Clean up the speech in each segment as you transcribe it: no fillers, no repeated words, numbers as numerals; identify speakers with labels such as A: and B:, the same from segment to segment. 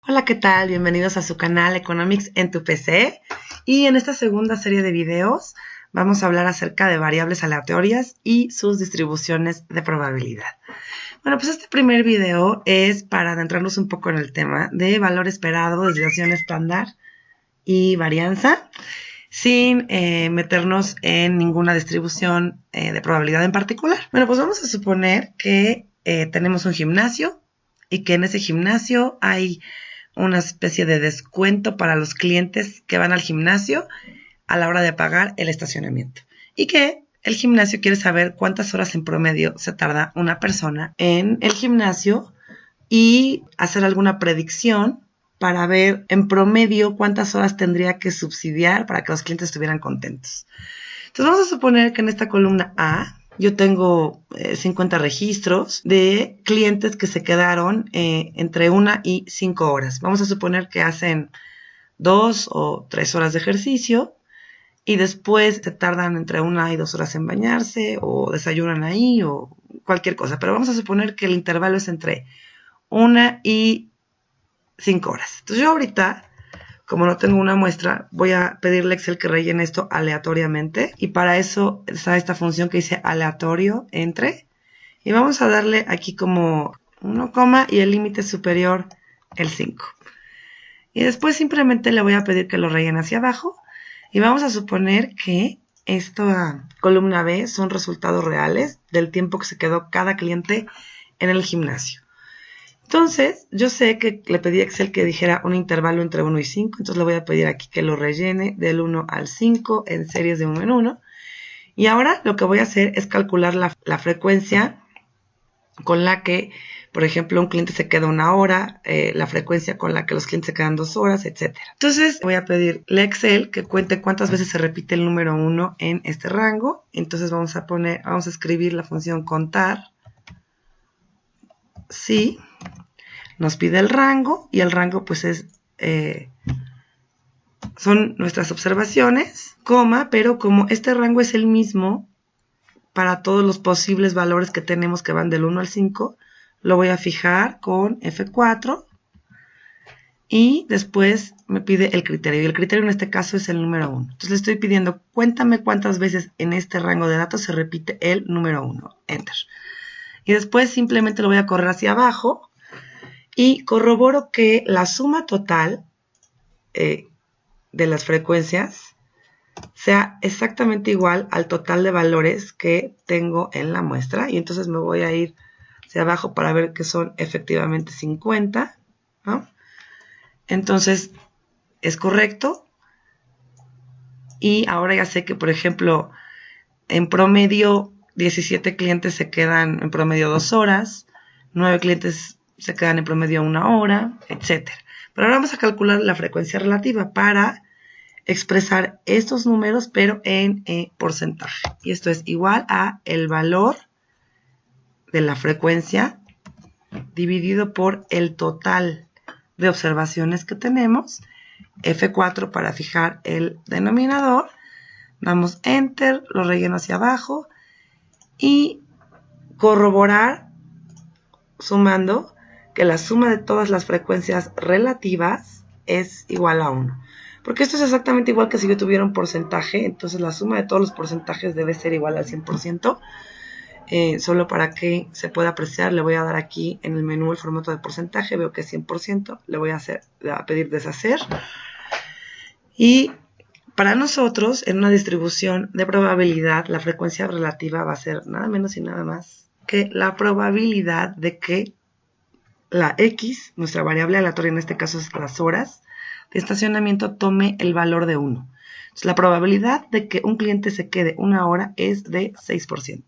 A: Hola, ¿qué tal? Bienvenidos a su canal Economics en tu PC. Y en esta segunda serie de videos vamos a hablar acerca de variables aleatorias y sus distribuciones de probabilidad. Bueno, pues este primer video es para adentrarnos un poco en el tema de valor esperado, desviación estándar y varianza, sin meternos en ninguna distribución de probabilidad en particular. Bueno, pues vamos a suponer que tenemos un gimnasio y que en ese gimnasio hay una especie de descuento para los clientes que van al gimnasio a la hora de pagar el estacionamiento. Y que el gimnasio quiere saber cuántas horas en promedio se tarda una persona en el gimnasio y hacer alguna predicción para ver en promedio cuántas horas tendría que subsidiar para que los clientes estuvieran contentos. Entonces vamos a suponer que en esta columna A yo tengo 50 registros de clientes que se quedaron entre 1 y 5 horas. Vamos a suponer que hacen 2 o 3 horas de ejercicio y después se tardan entre 1 y 2 horas en bañarse o desayunan ahí o cualquier cosa. Pero vamos a suponer que el intervalo es entre 1 y 5 horas. Entonces yo ahorita, como no tengo una muestra, voy a pedirle a Excel que rellene esto aleatoriamente. Y para eso está esta función que dice aleatorio entre. Y vamos a darle aquí como 1, y el límite superior el 5. Y después simplemente le voy a pedir que lo rellene hacia abajo. Y vamos a suponer que esta columna B son resultados reales del tiempo que se quedó cada cliente en el gimnasio. Entonces, yo sé que le pedí a Excel que dijera un intervalo entre 1 y 5, entonces le voy a pedir aquí que lo rellene del 1 al 5 en series de 1 en 1. Y ahora lo que voy a hacer es calcular la frecuencia con la que, por ejemplo, un cliente se queda 1 hora, la frecuencia con la que los clientes se quedan 2 horas, etc. Entonces, voy a pedirle a Excel que cuente cuántas veces se repite el número 1 en este rango. Entonces, vamos a escribir la función contar. Sí. Nos pide el rango y el rango pues son nuestras observaciones, pero como este rango es el mismo para todos los posibles valores que tenemos que van del 1 al 5, lo voy a fijar con F4 y después me pide el criterio. Y el criterio en este caso es el número 1. Entonces le estoy pidiendo, cuéntame cuántas veces en este rango de datos se repite el número 1. Enter. Y después simplemente lo voy a correr hacia abajo. Y corroboro que la suma total de las frecuencias sea exactamente igual al total de valores que tengo en la muestra. Y entonces me voy a ir hacia abajo para ver que son efectivamente 50, ¿no? Entonces es correcto. Y ahora ya sé que, por ejemplo, en promedio 17 clientes se quedan en promedio 2 horas, 9 clientes se quedan en promedio 1 hora, etc. Pero ahora vamos a calcular la frecuencia relativa para expresar estos números, pero en porcentaje. Y esto es igual a el valor de la frecuencia dividido por el total de observaciones que tenemos. F4 para fijar el denominador. Damos Enter, lo relleno hacia abajo y corroborar sumando que la suma de todas las frecuencias relativas es igual a 1. Porque esto es exactamente igual que si yo tuviera un porcentaje, entonces la suma de todos los porcentajes debe ser igual al 100%. Solo para que se pueda apreciar, le voy a dar aquí en el menú el formato de porcentaje, veo que es 100%, le voy a pedir deshacer. Y para nosotros, en una distribución de probabilidad, la frecuencia relativa va a ser nada menos y nada más que la probabilidad de que la X, nuestra variable aleatoria en este caso es las horas de estacionamiento, tome el valor de 1. Entonces, la probabilidad de que un cliente se quede 1 hora es de 6%.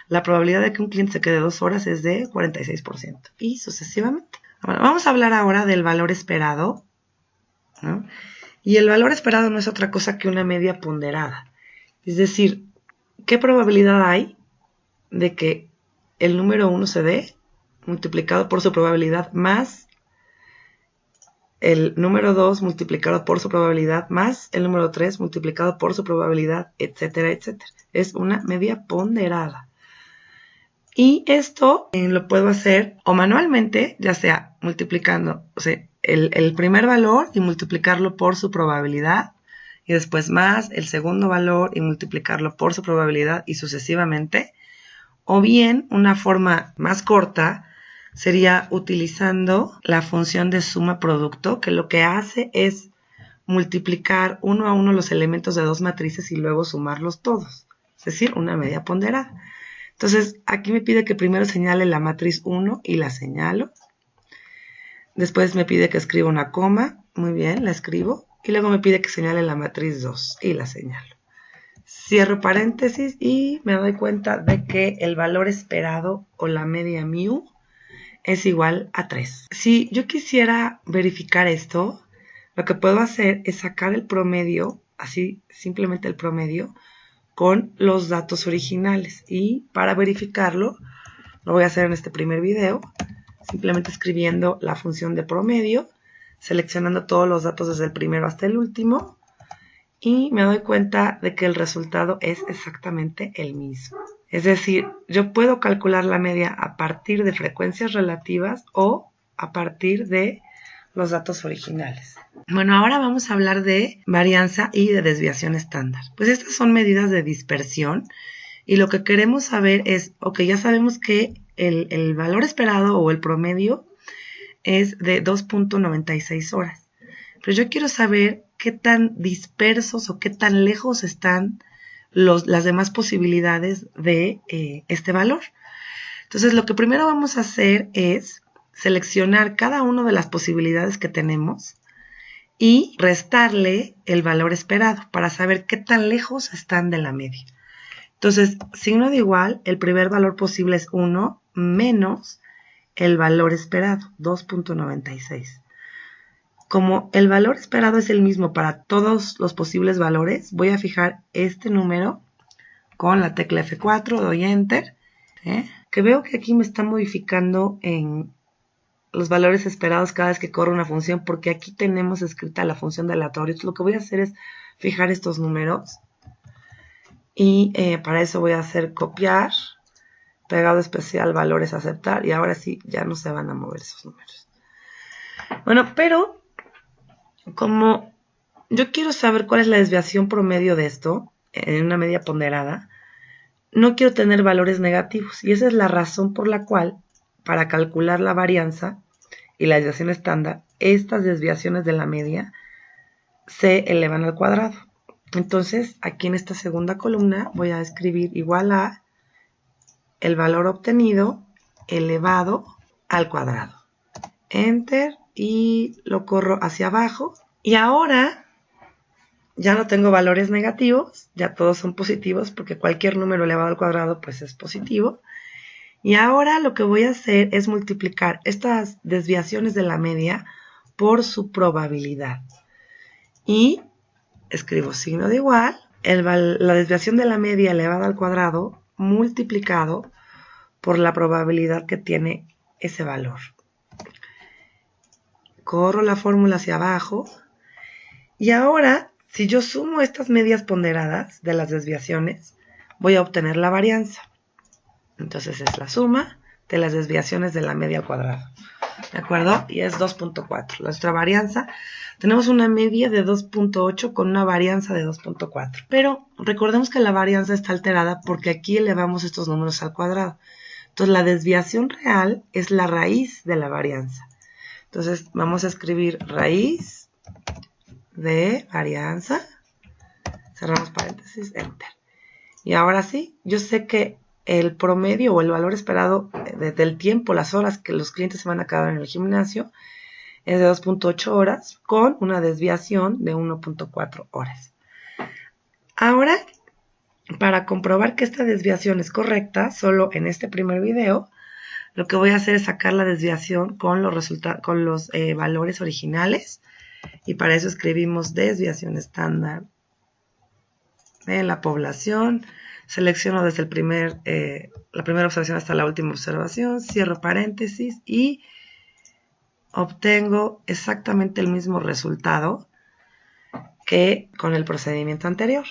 A: La probabilidad de que un cliente se quede 2 horas es de 46%. Y sucesivamente. Bueno, vamos a hablar ahora del valor esperado, ¿no? Y el valor esperado no es otra cosa que una media ponderada. Es decir, ¿qué probabilidad hay de que el número 1 se dé multiplicado por su probabilidad más el número 2 multiplicado por su probabilidad más el número 3 multiplicado por su probabilidad, etcétera, etcétera? Es una media ponderada. Y esto lo puedo hacer o manualmente, ya sea multiplicando, el primer valor y multiplicarlo por su probabilidad, y después más el segundo valor y multiplicarlo por su probabilidad y sucesivamente. O bien, una forma más corta sería utilizando la función de suma producto, que lo que hace es multiplicar uno a uno los elementos de dos matrices y luego sumarlos todos, es decir, una media ponderada. Entonces, aquí me pide que primero señale la matriz 1 y la señalo. Después me pide que escriba una coma, muy bien, la escribo. Y luego me pide que señale la matriz 2 y la señalo. Cierro paréntesis y me doy cuenta de que el valor esperado o la media mu es igual a 3. Si yo quisiera verificar esto, lo que puedo hacer es sacar el promedio, así simplemente el promedio, con los datos originales. Y para verificarlo, lo voy a hacer en este primer video, simplemente escribiendo la función de promedio, seleccionando todos los datos desde el primero hasta el último, y me doy cuenta de que el resultado es exactamente el mismo. Es decir, yo puedo calcular la media a partir de frecuencias relativas o a partir de los datos originales. Bueno, ahora vamos a hablar de varianza y de desviación estándar. Pues estas son medidas de dispersión y lo que queremos saber es, ya sabemos que el valor esperado o el promedio es de 2.96 horas. Pero yo quiero saber qué tan dispersos o qué tan lejos están las demás posibilidades de este valor. Entonces, lo que primero vamos a hacer es seleccionar cada una de las posibilidades que tenemos y restarle el valor esperado para saber qué tan lejos están de la media. Entonces, signo de igual, el primer valor posible es 1 menos el valor esperado, 2.96. Como el valor esperado es el mismo para todos los posibles valores, voy a fijar este número con la tecla F4, doy Enter, que veo que aquí me está modificando en los valores esperados cada vez que corro una función, porque aquí tenemos escrita la función de aleatorio. Entonces, lo que voy a hacer es fijar estos números y para eso voy a hacer copiar, pegado especial, valores, aceptar, y ahora sí ya no se van a mover esos números. Bueno, pero como yo quiero saber cuál es la desviación promedio de esto, en una media ponderada, no quiero tener valores negativos. Y esa es la razón por la cual, para calcular la varianza y la desviación estándar, estas desviaciones de la media se elevan al cuadrado. Entonces, aquí en esta segunda columna voy a escribir igual a el valor obtenido elevado al cuadrado. Enter. Y lo corro hacia abajo. Y ahora ya no tengo valores negativos, ya todos son positivos porque cualquier número elevado al cuadrado pues es positivo. Y ahora lo que voy a hacer es multiplicar estas desviaciones de la media por su probabilidad. Y escribo signo de igual, la desviación de la media elevada al cuadrado multiplicado por la probabilidad que tiene ese valor. Corro la fórmula hacia abajo y ahora, si yo sumo estas medias ponderadas de las desviaciones, voy a obtener la varianza. Entonces es la suma de las desviaciones de la media al cuadrado. ¿De acuerdo? Y es 2.4. Nuestra varianza, tenemos una media de 2.8 con una varianza de 2.4. Pero recordemos que la varianza está alterada porque aquí elevamos estos números al cuadrado. Entonces la desviación real es la raíz de la varianza. Entonces vamos a escribir raíz de varianza, cerramos paréntesis, enter. Y ahora sí, yo sé que el promedio o el valor esperado del tiempo, las horas que los clientes se van a quedar en el gimnasio, es de 2.8 horas con una desviación de 1.4 horas. Ahora, para comprobar que esta desviación es correcta, solo en este primer video, lo que voy a hacer es sacar la desviación con los valores originales. Y para eso escribimos desviación estándar de la población. Selecciono desde la primera observación hasta la última observación. Cierro paréntesis y obtengo exactamente el mismo resultado que con el procedimiento anterior.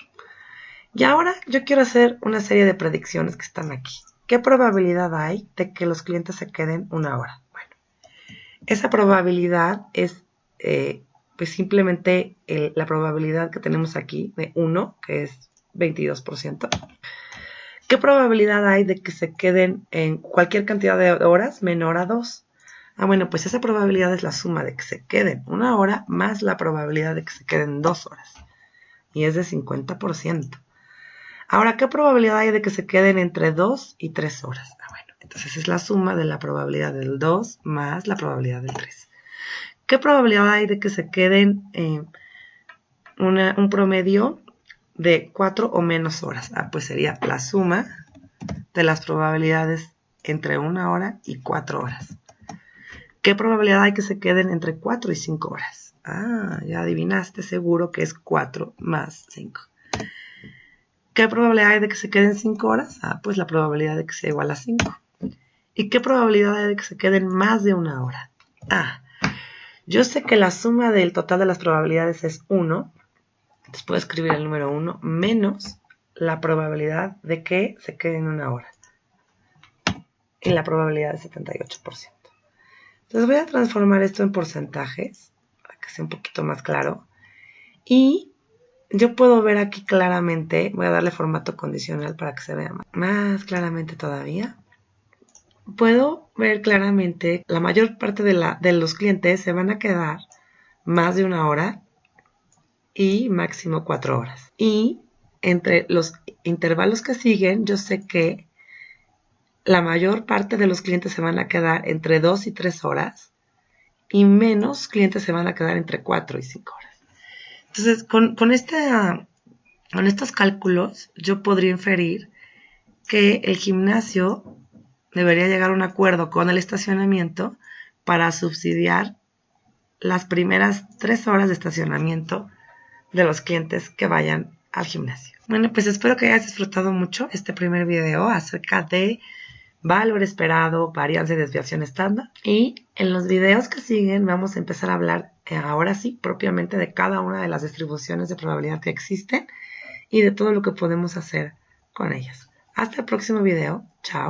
A: Y ahora yo quiero hacer una serie de predicciones que están aquí. ¿Qué probabilidad hay de que los clientes se queden una hora? Bueno, esa probabilidad es pues simplemente la probabilidad que tenemos aquí de 1, que es 22%. ¿Qué probabilidad hay de que se queden en cualquier cantidad de horas menor a 2? Bueno, pues esa probabilidad es la suma de que se queden 1 hora más la probabilidad de que se queden 2 horas. Y es de 50%. Ahora, ¿qué probabilidad hay de que se queden entre 2 y 3 horas? Bueno, entonces es la suma de la probabilidad del 2 más la probabilidad del 3. ¿Qué probabilidad hay de que se queden un promedio de 4 o menos horas? Pues sería la suma de las probabilidades entre 1 hora y 4 horas. ¿Qué probabilidad hay que se queden entre 4 y 5 horas? Ya adivinaste seguro que es 4 más 5. ¿Qué probabilidad hay de que se queden 5 horas? Pues la probabilidad de que sea igual a 5. ¿Y qué probabilidad hay de que se queden más de 1 hora? Yo sé que la suma del total de las probabilidades es 1. Entonces puedo escribir el número 1 menos la probabilidad de que se queden 1 hora. Y la probabilidad es 78%. Entonces voy a transformar esto en porcentajes para que sea un poquito más claro. Y yo puedo ver aquí claramente, voy a darle formato condicional para que se vea más claramente todavía. Puedo ver claramente la mayor parte de los clientes se van a quedar más de 1 hora y máximo 4 horas. Y entre los intervalos que siguen, yo sé que la mayor parte de los clientes se van a quedar entre 2 y 3 horas y menos clientes se van a quedar entre 4 y 5 horas. Entonces, con estos cálculos, yo podría inferir que el gimnasio debería llegar a un acuerdo con el estacionamiento para subsidiar las primeras 3 horas de estacionamiento de los clientes que vayan al gimnasio. Bueno, pues espero que hayas disfrutado mucho este primer video acerca de valor esperado, varianza y desviación estándar. Y en los videos que siguen vamos a empezar a hablar ahora sí propiamente de cada una de las distribuciones de probabilidad que existen y de todo lo que podemos hacer con ellas. Hasta el próximo video. Chao.